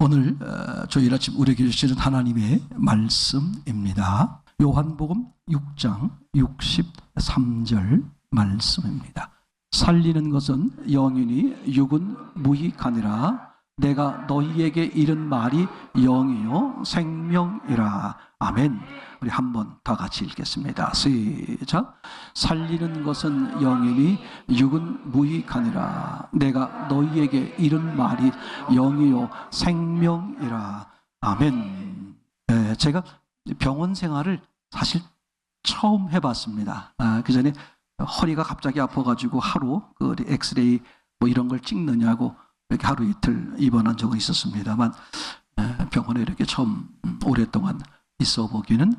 오늘 주일 아침 우리에게 주시는 하나님의 말씀입니다. 요한복음 6장 63절 말씀입니다. 살리는 것은 영이니 육은 무익하니라. 내가 너희에게 이른 말이 영이요 생명이라. 아멘. 우리 한번 다 같이 읽겠습니다. 시작. 살리는 것은 영이니 육은 무익하니라. 내가 너희에게 이른 말이 영이요 생명이라. 아멘. 제가 병원 생활을 사실 처음 해봤습니다. 그 전에 허리가 갑자기 아파가지고 하루 그 엑스레이 뭐 이런 걸 찍느냐고 이렇게 하루 이틀 입원한 적은 있었습니다만, 병원에 이렇게 처음 오랫동안 있어 보기는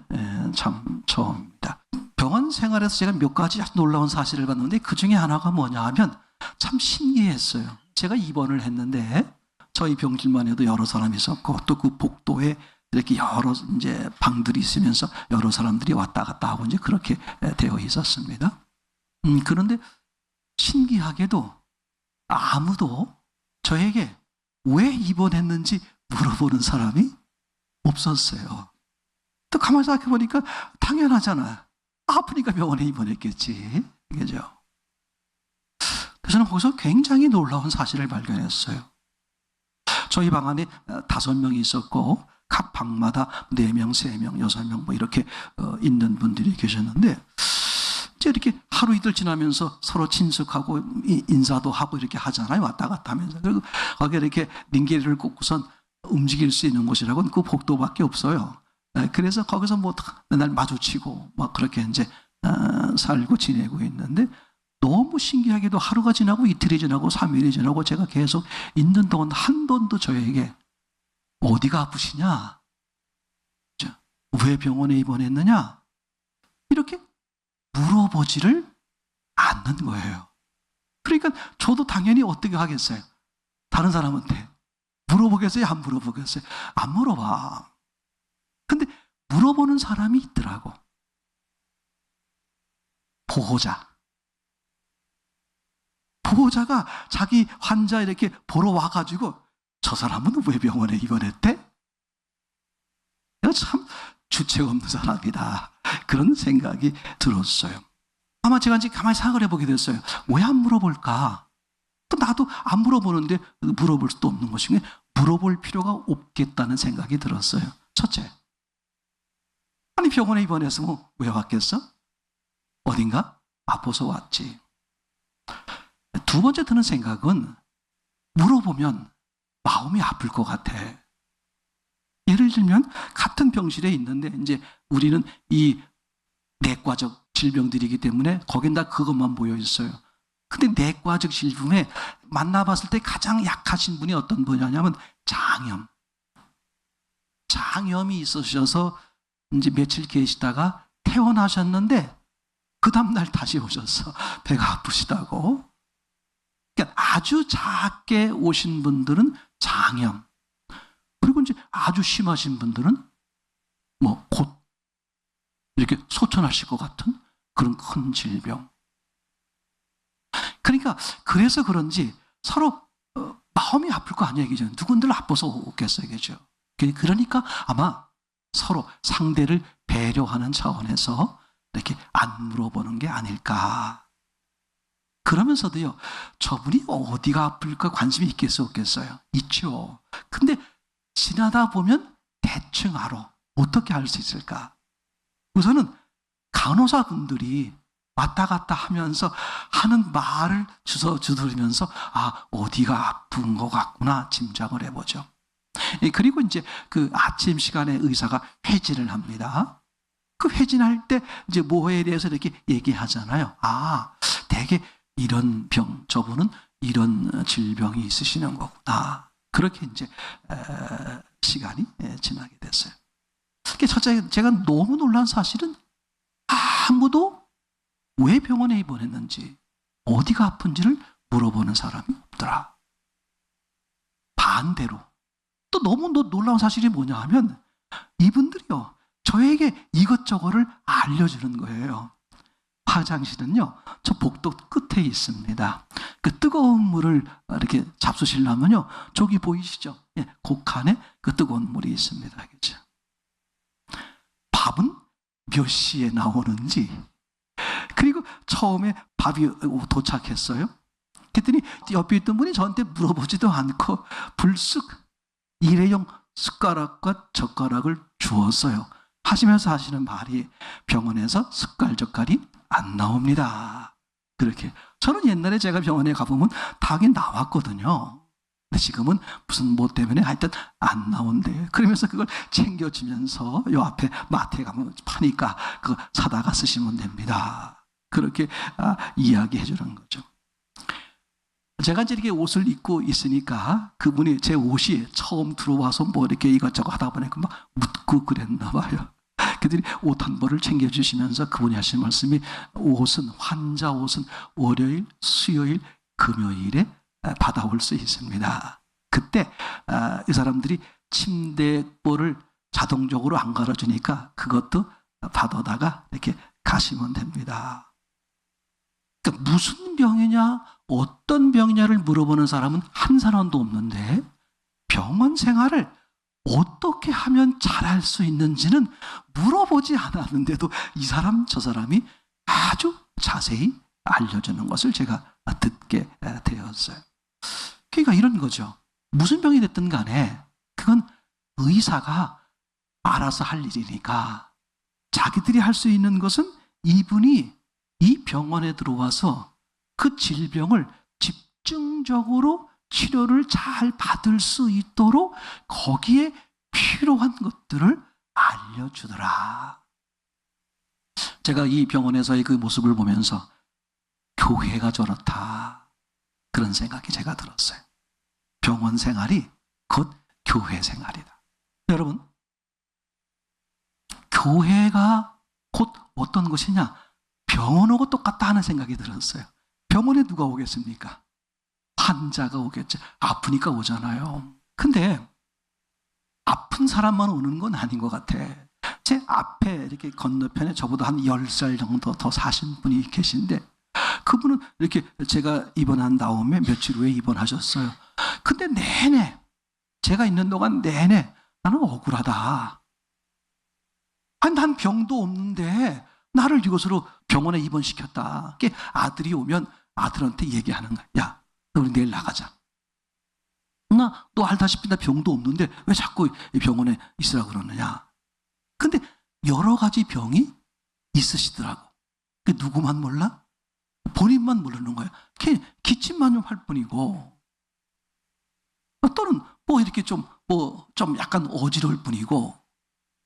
참 처음입니다. 병원 생활에서 제가 몇 가지 아주 놀라운 사실을 봤는데, 그 중에 하나가 뭐냐 하면 참 신기했어요. 제가 입원을 했는데 저희 병실만 해도 여러 사람이 있었고, 또 그 복도에 이렇게 여러 이제 방들이 있으면서 여러 사람들이 왔다 갔다 하고 이제 그렇게 되어 있었습니다. 그런데 신기하게도 아무도 저에게 왜 입원했는지 물어보는 사람이 없었어요. 또 가만히 생각해 보니까 당연하잖아. 아프니까 병원에 입원했겠지. 그죠? 저는 거기서 굉장히 놀라운 사실을 발견했어요. 저희 방 안에 5명이 있었고, 각 방마다 4명, 3명, 6명 뭐 이렇게 있는 분들이 계셨는데, 이제 이렇게 하루 이틀 지나면서 서로 친숙하고 인사도 하고 이렇게 하잖아요. 왔다 갔다 하면서. 그리고 거기에 이렇게 링게리를 꽂고선 움직일 수 있는 곳이라고는 그 복도밖에 없어요. 그래서 거기서 뭐 맨날 마주치고 막 그렇게 이제 살고 지내고 있는데, 너무 신기하게도 하루가 지나고 이틀이 지나고 3일이 지나고 제가 계속 있는 동안 한 번도 저에게 어디가 아프시냐? 왜 병원에 입원했느냐? 이렇게 물어보지를 않는 거예요. 그러니까 저도 당연히 어떻게 하겠어요? 다른 사람한테 물어보겠어요? 안 물어보겠어요? 안 물어봐. 근데 물어보는 사람이 있더라고. 보호자가 자기 환자 이렇게 보러 와가지고 저 사람은 왜 병원에 입원했대? 참 주책 없는 사람이다. 그런 생각이 들었어요. 아마 제가 이제 가만히 생각을 해보게 됐어요. 왜 안 물어볼까? 또 나도 안 물어보는데 물어볼 수도 없는 것인데, 물어볼 필요가 없겠다는 생각이 들었어요. 첫째, 아니 병원에 입원했으면 왜 왔겠어? 어딘가 아파서 왔지. 두 번째 드는 생각은, 물어보면 마음이 아플 것 같아. 예를 들면 같은 병실에 있는데 이제 우리는 이 내과적 질병들이기 때문에 거긴 다 그것만 모여 있어요. 근데 내과적 질병에 만나봤을 때 가장 약하신 분이 어떤 분이냐면 장염이 있으셔서 이제 며칠 계시다가 퇴원하셨는데 그 다음날 다시 오셔서 배가 아프시다고. 그러니까 아주 작게 오신 분들은 장염, 그리고 이제 아주 심하신 분들은 뭐 곧 이렇게 소천하실 것 같은 그런 큰 질병. 그러니까 그래서 그런지 서로 마음이 아플 거 아니에요, 그죠? 누군들 아파서 오겠어요, 그죠? 그러니까 아마 서로 상대를 배려하는 차원에서 이렇게 안 물어보는 게 아닐까. 그러면서도요, 저분이 어디가 아플까 관심이 있겠어요, 없겠어요? 있죠. 근데 지나다 보면 대충 알아. 어떻게 알 수 있을까? 우선은 간호사분들이 왔다 갔다 하면서 하는 말을 주들으면서 어디가 아픈 것 같구나 짐작을 해보죠. 그리고 이제 그 아침 시간에 의사가 회진을 합니다. 그 회진할 때 이제 뭐에 대해서 이렇게 얘기하잖아요. 대개 이런 병, 저분은 이런 질병이 있으시는 거구나. 그렇게 이제 시간이 지나게 됐어요. 첫째, 제가 너무 놀란 사실은 아무도 왜 병원에 입원했는지, 어디가 아픈지를 물어보는 사람이 없더라. 반대로 또 너무 놀라운 사실이 뭐냐 하면, 이분들이요, 저에게 이것저것을 알려주는 거예요. 화장실은요, 저 복도 끝에 있습니다. 그 뜨거운 물을 이렇게 잡수시려면요, 저기 보이시죠? 곡간에 그 뜨거운 물이 있습니다. 그죠? 밥은 몇 시에 나오는지, 그리고 처음에 밥이 도착했어요. 그랬더니 옆에 있던 분이 저한테 물어보지도 않고 불쑥 일회용 숟가락과 젓가락을 주었어요. 하시면서 하시는 말이, 병원에서 숟갈 젓갈이 안 나옵니다. 그렇게. 저는 옛날에 제가 병원에 가보면 닭이 나왔거든요. 근데 지금은 무슨 뭐 때문에 하여튼 안 나온대요. 그러면서 그걸 챙겨주면서 요 앞에 마트에 가면 파니까 그거 사다가 쓰시면 됩니다. 그렇게 이야기해 주는 거죠. 제가 이제 이렇게 옷을 입고 있으니까 그분이 제 옷이 처음 들어와서 뭐 이렇게 이것저것 하다 보니까 막 묻고 그랬나 봐요. 그들이 옷 한 벌을 챙겨주시면서 그분이 하신 말씀이, 환자 옷은 월요일, 수요일, 금요일에 받아올 수 있습니다. 그때 이 사람들이 침대꼴을 자동적으로 안 갈아주니까 그것도 받아다가 이렇게 가시면 됩니다. 그러니까 무슨 병이냐, 어떤 병이냐를 물어보는 사람은 한 사람도 없는데, 병원 생활을 어떻게 하면 잘할 수 있는지는 물어보지 않았는데도 이 사람 저 사람이 아주 자세히 알려주는 것을 제가 듣게 되었어요. 그러니까 이런 거죠. 무슨 병이 됐든 간에 그건 의사가 알아서 할 일이니까, 자기들이 할 수 있는 것은 이분이 이 병원에 들어와서 그 질병을 집중적으로 치료를 잘 받을 수 있도록 거기에 필요한 것들을 알려주더라. 제가 이 병원에서의 그 모습을 보면서 교회가 저렇다, 그런 생각이 제가 들었어요. 병원 생활이 곧 교회 생활이다. 여러분, 교회가 곧 어떤 것이냐, 병원하고 똑같다 하는 생각이 들었어요. 병원에 누가 오겠습니까? 환자가 오겠죠. 아프니까 오잖아요. 근데 아픈 사람만 오는 건 아닌 것 같아. 제 앞에 이렇게 건너편에 저보다 한 10살 정도 더 사신 분이 계신데, 그분은 이렇게 제가 입원한 다음에 며칠 후에 입원하셨어요. 근데 내내, 제가 있는 동안 내내 나는 억울하다. 아니, 난 병도 없는데 나를 이곳으로 병원에 입원시켰다. 아들이 오면 아들한테 얘기하는 거야. 야, 너 우리 내일 나가자. 너 알다시피 나 병도 없는데 왜 자꾸 병원에 있으라고 그러느냐. 근데 여러 가지 병이 있으시더라고. 누구만 몰라? 본인만 모르는 거야. 기침만 좀 할 뿐이고, 또는 뭐 이렇게 좀 약간 어지러울 뿐이고,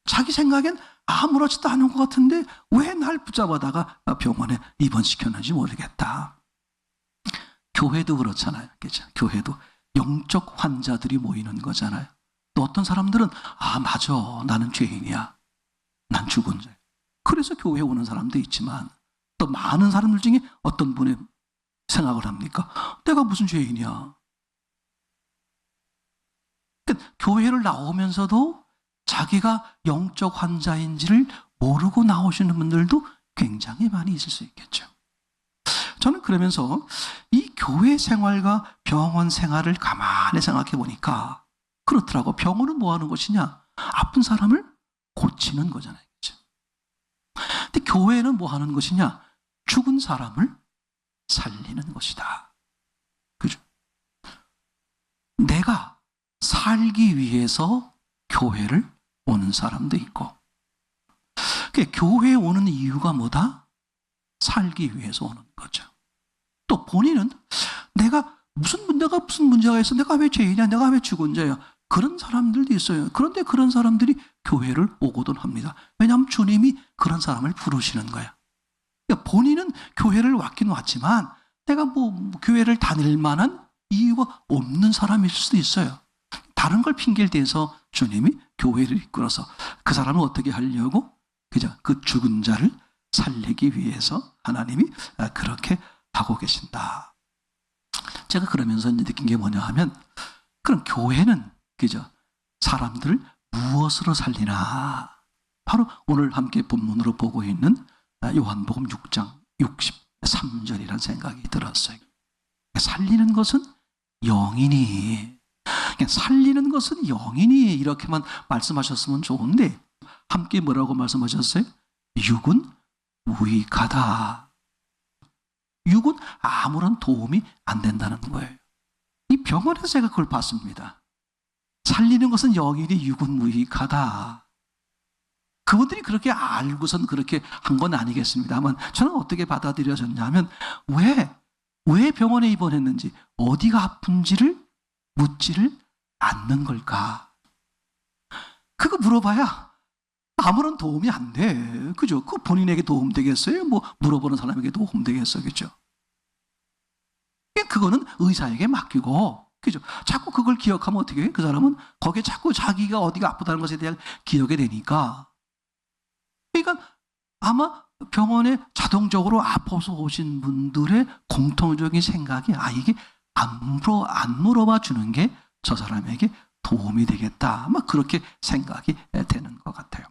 자기 생각엔 아무렇지도 않은 것 같은데 왜 날 붙잡아다가 병원에 입원시켰는지 모르겠다. 교회도 그렇잖아요. 그렇죠? 교회도 영적 환자들이 모이는 거잖아요. 또 어떤 사람들은 맞아, 나는 죄인이야, 난 죽은 죄. 그래서 교회에 오는 사람도 있지만, 또 많은 사람들 중에 어떤 분의 생각을 합니까? 내가 무슨 죄인이야. 그러니까 교회를 나오면서도 자기가 영적 환자인지를 모르고 나오시는 분들도 굉장히 많이 있을 수 있겠죠. 저는 그러면서 이 교회 생활과 병원 생활을 가만히 생각해 보니까 그렇더라고. 병원은 뭐 하는 것이냐? 아픈 사람을 고치는 거잖아요. 그렇죠? 근데 교회는 뭐 하는 것이냐? 죽은 사람을 살리는 것이다. 그죠? 내가 살기 위해서 교회를 오는 사람도 있고, 교회에 오는 이유가 뭐다? 살기 위해서 오는 거죠. 또 본인은 내가 무슨 문제가 있어? 내가 왜 죄인이야? 내가 왜 죽은 자야? 그런 사람들도 있어요. 그런데 그런 사람들이 교회를 오고든 합니다. 왜냐하면 주님이 그런 사람을 부르시는 거야. 그러니까 본인은 교회를 왔긴 왔지만 내가 교회를 다닐 만한 이유가 없는 사람일 수도 있어요. 다른 걸 핑계를 대서 주님이 교회를 이끌어서 그 사람을 어떻게 하려고? 그죠? 그 죽은 자를 살리기 위해서 하나님이 그렇게 하고 계신다. 제가 그러면서 느낀 게 뭐냐 하면, 그럼 교회는 그죠? 사람들을 무엇으로 살리나? 바로 오늘 함께 본문으로 보고 있는 요한복음 6장 63절이라는 생각이 들었어요. 살리는 것은 영이니, 그냥 살리는 것은 영이니 이렇게만 말씀하셨으면 좋은데 함께 뭐라고 말씀하셨어요? 육은 무익하다. 육은 아무런 도움이 안 된다는 거예요. 이 병원에서 제가 그걸 봤습니다. 살리는 것은 영이니 육은 무익하다. 그분들이 그렇게 알고선 그렇게 한 건 아니겠습니다만 저는 어떻게 받아들여졌냐면 왜 병원에 입원했는지 어디가 아픈지를 묻지를 않는 걸까? 그거 물어봐야 아무런 도움이 안 돼. 그죠? 그 본인에게 도움 되겠어요? 뭐 물어보는 사람에게 도움 되겠어요? 그죠? 그거는 의사에게 맡기고, 그죠? 자꾸 그걸 기억하면 어떻게 해? 그 사람은 거기에 자꾸 자기가 어디가 아프다는 것에 대한 기억이 되니까. 그러니까 아마 병원에 자동적으로 아파서 오신 분들의 공통적인 생각이 이게 안 물어봐 주는 게 저 사람에게 도움이 되겠다. 아마 그렇게 생각이 되는 것 같아요.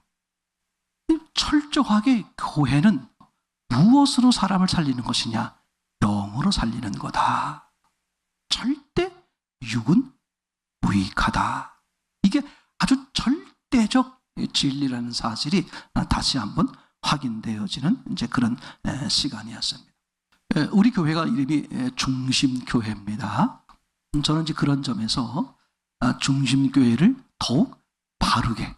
철저하게 교회는 무엇으로 사람을 살리는 것이냐? 영으로 살리는 거다. 절대 육은 무익하다. 이게 아주 절대적 진리라는 사실이 다시 한번 확인되어지는 이제 그런 시간이었습니다. 우리 교회가 이름이 중심교회입니다. 저는 이제 그런 점에서 중심교회를 더욱 바르게,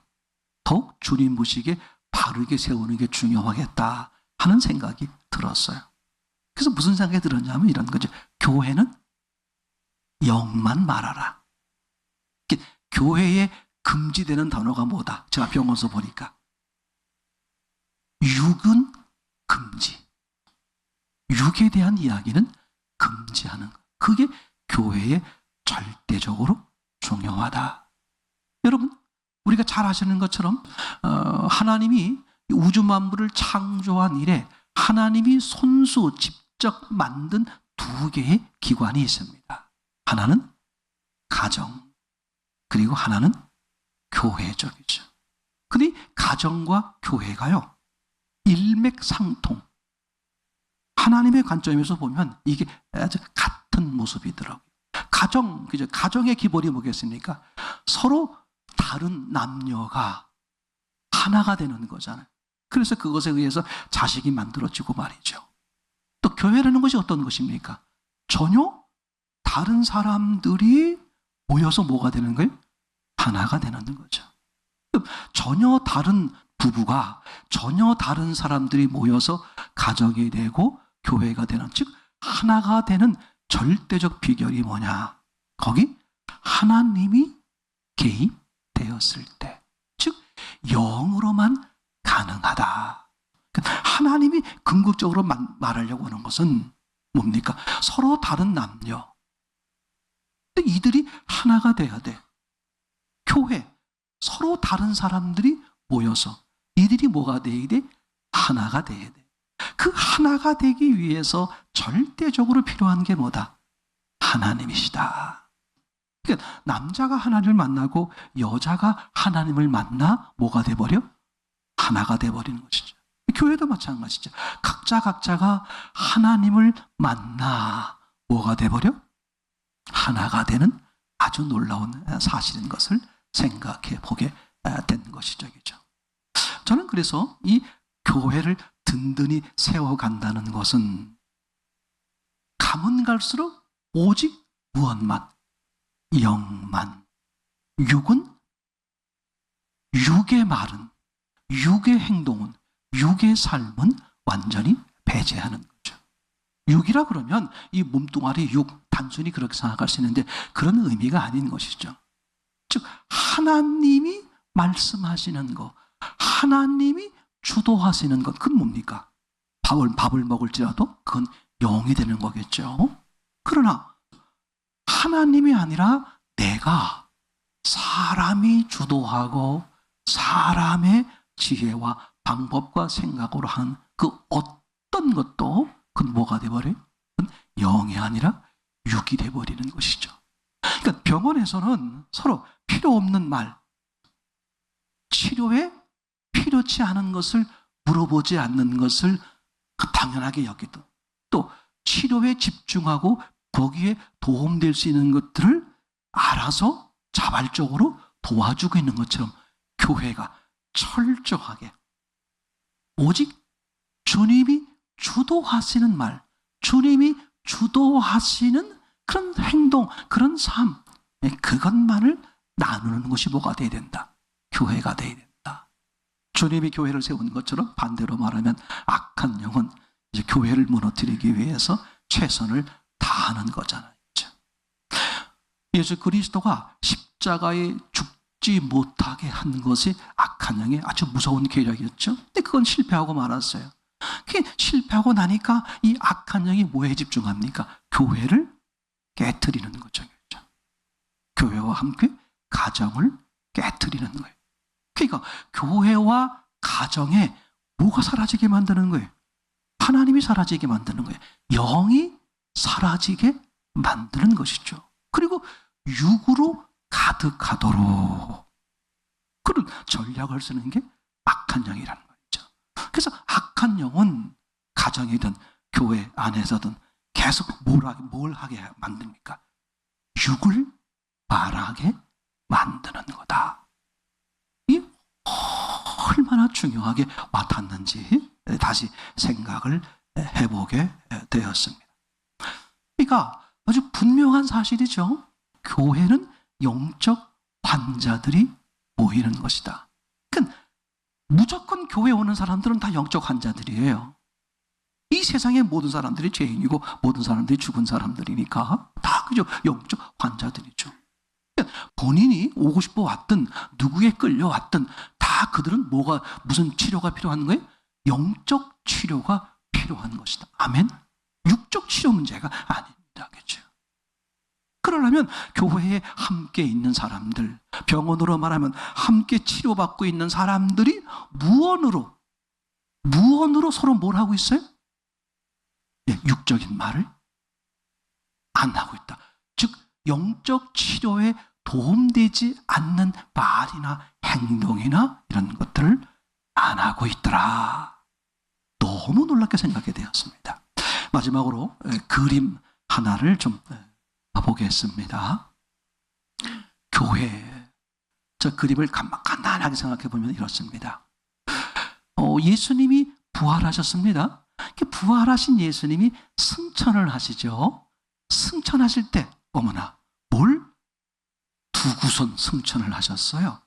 더욱 주님 보시기에 바르게 세우는 게 중요하겠다 하는 생각이 들었어요. 그래서 무슨 생각이 들었냐면 이런 거죠. 교회는 영만 말하라. 교회에 금지되는 단어가 뭐다? 제가 병원서 보니까 육은 금지. 육에 대한 이야기는 금지하는 것. 그게 교회에 절대적으로 중요하다. 여러분, 우리가 잘 아시는 것처럼 하나님이 우주 만물을 창조한 이래 하나님이 손수 직접 만든 두 개의 기관이 있습니다. 하나는 가정, 그리고 하나는 교회적이죠. 근데 가정과 교회가요, 일맥상통. 하나님의 관점에서 보면 이게 아주 같은 모습이더라고요. 그죠? 가정의 기본이 뭐겠습니까? 서로 다른 남녀가 하나가 되는 거잖아요. 그래서 그것에 의해서 자식이 만들어지고 말이죠. 또 교회라는 것이 어떤 것입니까? 전혀 다른 사람들이 모여서 뭐가 되는 거예요? 하나가 되는 거죠. 전혀 다른 부부가 전혀 다른 사람들이 모여서 가정이 되고 교회가 되는, 즉 하나가 되는 절대적 비결이 뭐냐? 거기 하나님이 개입되었을 때, 즉 영으로만 가능하다. 하나님이 궁극적으로 말하려고 하는 것은 뭡니까? 서로 다른 남녀, 근데 이들이 하나가 돼야 돼. 교회, 서로 다른 사람들이 모여서 이들이 뭐가 돼야 돼? 하나가 돼야 돼. 그 하나가 되기 위해서 절대적으로 필요한 게 뭐다? 하나님이시다. 그러니까 남자가 하나님을 만나고 여자가 하나님을 만나 뭐가 돼버려? 하나가 돼버리는 것이죠. 교회도 마찬가지죠. 각자가 하나님을 만나 뭐가 돼버려? 하나가 되는 아주 놀라운 사실인 것을 생각해 보게 된 것이죠. 저는 그래서 이 교회를 든든히 세워간다는 것은 가면 갈수록 오직 무엇만? 영만. 육은, 육의 말은, 육의 행동은, 육의 삶은 완전히 배제하는 거죠. 육이라 그러면 이 몸뚱아리 육, 단순히 그렇게 생각할 수 있는데 그런 의미가 아닌 것이죠. 즉 하나님이 말씀하시는 것, 하나님이 주도하시는 것, 그건 뭡니까? 밥을 먹을지라도 그건 영이 되는 거겠죠. 그러나 하나님이 아니라 내가, 사람이 주도하고 사람의 지혜와 방법과 생각으로 한 그 어떤 것도 그건 뭐가 돼버려요? 그건 영이 아니라 육이 돼버리는 것이죠. 그러니까 병원에서는 서로 필요 없는 말, 치료에 필요치 않은 것을 물어보지 않는 것을 당연하게 여기든, 또 치료에 집중하고 거기에 도움될 수 있는 것들을 알아서 자발적으로 도와주고 있는 것처럼 교회가 철저하게 오직 주님이 주도하시는 말, 주님이 주도하시는 그런 행동, 그런 삶, 그것만을 나누는 것이 뭐가 돼야 된다? 교회가 돼야 된다. 주님이 교회를 세운 것처럼 반대로 말하면 악한 영은 이제 교회를 무너뜨리기 위해서 최선을 다하는 거잖아요. 예수 그리스도가 십자가에 죽지 못하게 한 것이 악한 영의 아주 무서운 계략이었죠. 근데 그건 실패하고 말았어요. 그게 실패하고 나니까 이 악한 영이 뭐에 집중합니까? 교회를 깨트리는 거죠. 교회와 함께 가정을 깨트리는 거예요. 그러니까 교회와 가정에 뭐가 사라지게 만드는 거예요? 하나님이 사라지게 만드는 거예요. 영이 사라지게 만드는 것이죠. 그리고 육으로 가득하도록 그런 전략을 쓰는 게 악한 영이라는 말이죠. 그래서 악한 영은 가정이든 교회 안에서든 계속 뭘 하게 만듭니까? 육을 말하게 만드는 거다. 이 얼마나 중요하게 와닿는지 다시 생각을 해보게 되었습니다. 그러니까 아주 분명한 사실이죠. 교회는 영적 환자들이 모이는 것이다. 그러니까 무조건 교회 오는 사람들은 다 영적 환자들이에요. 이 세상의 모든 사람들이 죄인이고 모든 사람들이 죽은 사람들이니까 다 그죠. 영적 환자들이죠. 그러니까 본인이 오고 싶어 왔든 누구에 끌려왔든 다 그들은 무슨 치료가 필요한 거예요? 영적 치료가 필요한 것이다. 아멘? 육적 치료 문제가 아닙니다. 그렇죠? 그러려면 교회에 함께 있는 사람들, 병원으로 말하면 함께 치료받고 있는 사람들이 무언으로 서로 뭘 하고 있어요? 육적인 말을 안 하고 있다. 즉 영적 치료에 도움되지 않는 말이나 행동이나 이런 것들을 안 하고 있더라. 너무 놀랍게 생각이 되었습니다. 마지막으로 그림 하나를 좀 보겠습니다. 교회. 저 그림을 간단하게 생각해 보면 이렇습니다. 예수님이 부활하셨습니다. 부활하신 예수님이 승천을 하시죠. 승천하실 때 어머나 뭘 두고선 승천을 하셨어요?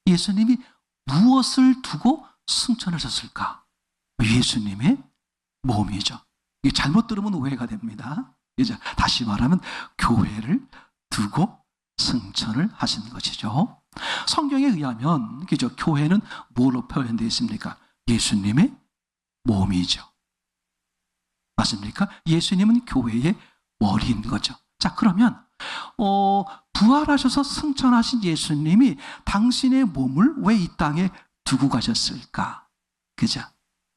예수님이 무엇을 두고 승천하셨을까? 예수님의 몸이죠. 이게 잘못 들으면 오해가 됩니다. 이제 다시 말하면 교회를 두고 승천을 하신 것이죠. 성경에 의하면 그죠? 교회는 뭐로 표현되어 있습니까? 예수님의 몸이죠. 맞습니까? 예수님은 교회의 머리인 거죠. 자, 그러면 부활하셔서 승천하신 예수님이 당신의 몸을 왜 이 땅에 두고 가셨을까? 그죠?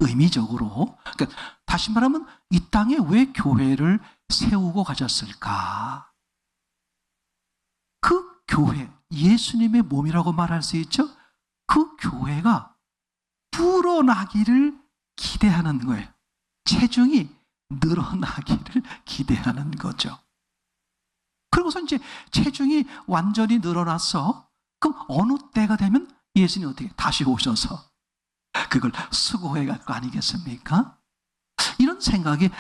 의미적으로, 그러니까 다시 말하면 이 땅에 왜 교회를 세우고 가셨을까? 그 교회, 예수님의 몸이라고 말할 수 있죠? 그 교회가 불어나기를 기대하는 거예요. 체중이 늘어나기를 기대하는 거죠. 그리고서 이제 체중이 완전히 늘어났어. 그럼 어느 때가 되면 예수님이 어떻게 다시 오셔서 그걸 수고해 갈 거 아니겠습니까? 이런 생각이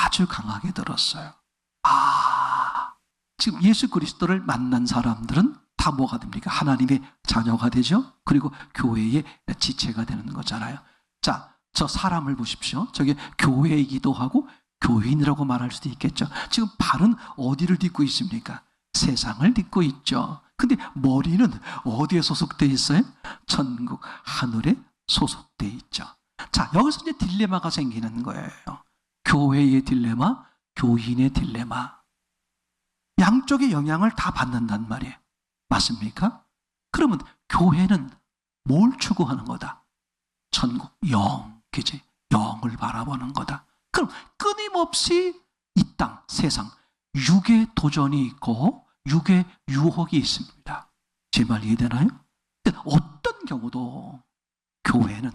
아주 강하게 들었어요. 지금 예수 그리스도를 만난 사람들은 다 뭐가 됩니까? 하나님의 자녀가 되죠. 그리고 교회의 지체가 되는 거잖아요. 자, 저 사람을 보십시오. 저게 교회이기도 하고 교인이라고 말할 수도 있겠죠. 지금 발은 어디를 딛고 있습니까? 세상을 딛고 있죠. 근데 머리는 어디에 소속되어 있어요? 천국 하늘에 소속되어 있죠. 자, 여기서 이제 딜레마가 생기는 거예요. 교회의 딜레마, 교인의 딜레마. 양쪽의 영향을 다 받는단 말이에요. 맞습니까? 그러면 교회는 뭘 추구하는 거다? 천국, 영, 그지? 영을 바라보는 거다. 그럼 끊임없이 이 땅, 세상, 육의 도전이 있고 육의 유혹이 있습니다. 제 말 이해되나요? 어떤 경우도 교회는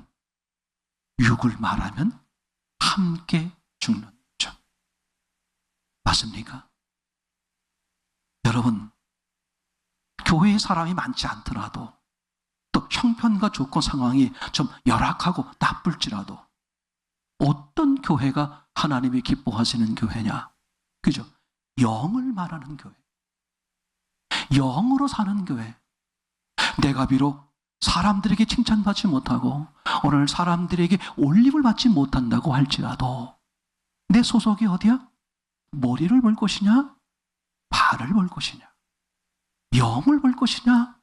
육을 말하면 함께 죽는 거죠. 맞습니까? 여러분, 교회에 사람이 많지 않더라도, 또 형편과 조건 상황이 좀 열악하고 나쁠지라도 어떤 교회가 하나님이 기뻐하시는 교회냐? 그죠? 영을 말하는 교회, 영으로 사는 교회. 내가 비록 사람들에게 칭찬받지 못하고 오늘 사람들에게 올림을 받지 못한다고 할지라도 내 소속이 어디야? 머리를 볼 것이냐? 발을 볼 것이냐? 영을 볼 것이냐?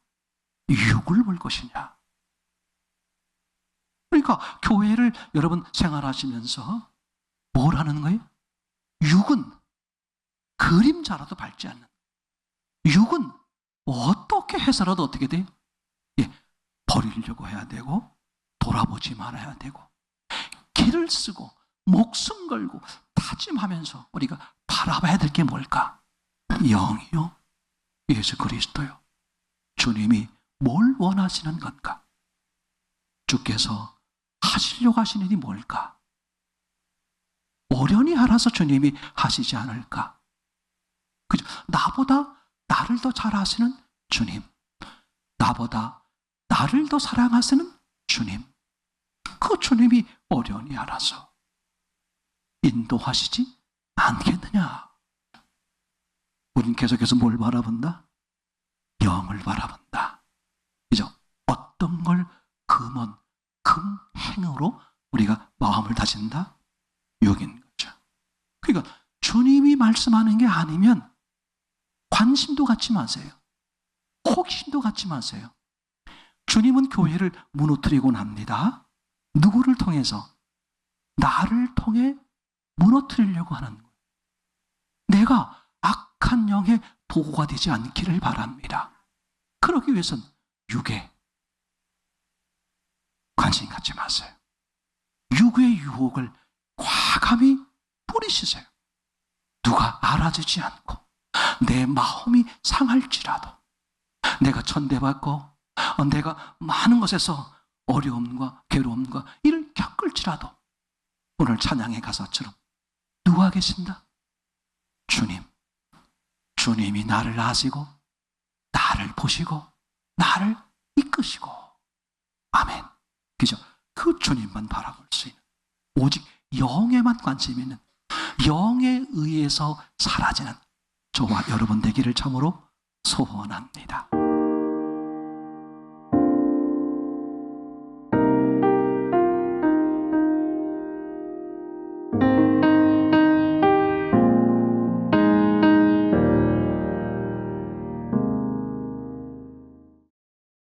육을 볼 것이냐? 그러니까 교회를 여러분 생활하시면서 뭘 하는 거예요? 육은 그림자라도 밟지 않는, 육은 어떻게 해서라도 어떻게 돼요? 예, 버리려고 해야 되고 돌아보지 말아야 되고 길을 쓰고 목숨 걸고 다짐하면서 우리가 바라봐야 될 게 뭘까? 영이요, 예수 그리스도요. 주님이 뭘 원하시는 건가? 주께서 하시려고 하시는 일이 뭘까? 어련히 알아서 주님이 하시지 않을까? 그죠? 나보다 나를 더 잘 아시는 주님, 나보다 나를 더 사랑하시는 주님, 그 주님이 어련히 알아서 인도하시지 않겠느냐? 우린 계속해서 뭘 바라본다? 영을 바라본다. 그죠? 어떤 걸 금은 금행으로 우리가 마음을 다진다? 육인 거죠. 그러니까 주님이 말씀하는 게 아니면 관심도 갖지 마세요. 호기심도 갖지 마세요. 주님은 교회를 무너뜨리곤 합니다. 누구를 통해서? 나를 통해 무너뜨리려고 하는 거예요. 내가 악한 영의 도구가 되지 않기를 바랍니다. 그러기 위해서는 육에 관심 갖지 마세요. 육의 유혹을 과감히 뿌리시세요. 누가 알아주지 않고 내 마음이 상할지라도, 내가 천대받고 내가 많은 것에서 어려움과 괴로움과 이를 겪을지라도 오늘 찬양의 가사처럼 누가 계신다? 주님. 주님이 나를 아시고 나를 보시고 나를 이끄시고, 아멘. 그죠? 그 주님만 바라볼 수 있는, 오직 영에만 관심 있는, 영에 의해서 사라지는 저와 여러분 되기를 참으로 소원합니다.